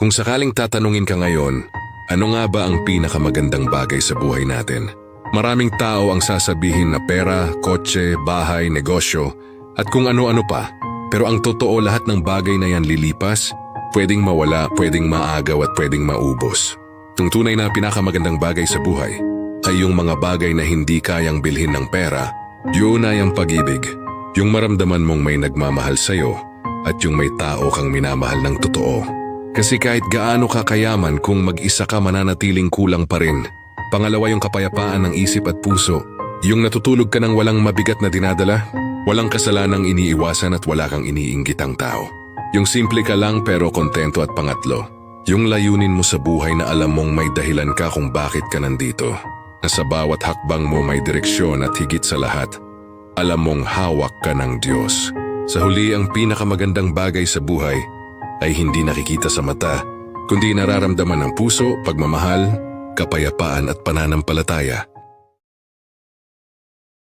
Kung sakaling tatanungin ka ngayon, ano nga ba ang pinakamagandang bagay sa buhay natin? Maraming tao ang sasabihin na pera, kotse, bahay, negosyo, at kung ano-ano pa. Pero ang totoo, lahat ng bagay na yan lilipas, pwedeng mawala, pwedeng maagaw at pwedeng maubos. Ang tunay na pinakamagandang bagay sa buhay ay yung mga bagay na hindi kayang bilhin ng pera. Yun ay ang pag-ibig. Yung maramdaman mong may nagmamahal sa'yo at yung may tao kang minamahal ng totoo. Kasi kahit gaano ka kayaman, kung mag-isa ka, mananatiling kulang pa rin. Pangalawa, yung kapayapaan ng isip at puso. Yung natutulog ka ng walang mabigat na dinadala, walang kasalanang iniiwasan at wala kang iniinggitang tao. Yung simple ka lang pero kontento. At pangatlo, yung layunin mo sa buhay na alam mong may dahilan ka kung bakit ka nandito. Na sa bawat hakbang mo may direksyon at higit sa lahat, alam mong hawak ka ng Diyos. Sa huli, ang pinakamagandang bagay sa buhay ay hindi nakikita sa mata, kundi nararamdaman ng puso, pagmamahal, kapayapaan at pananampalataya.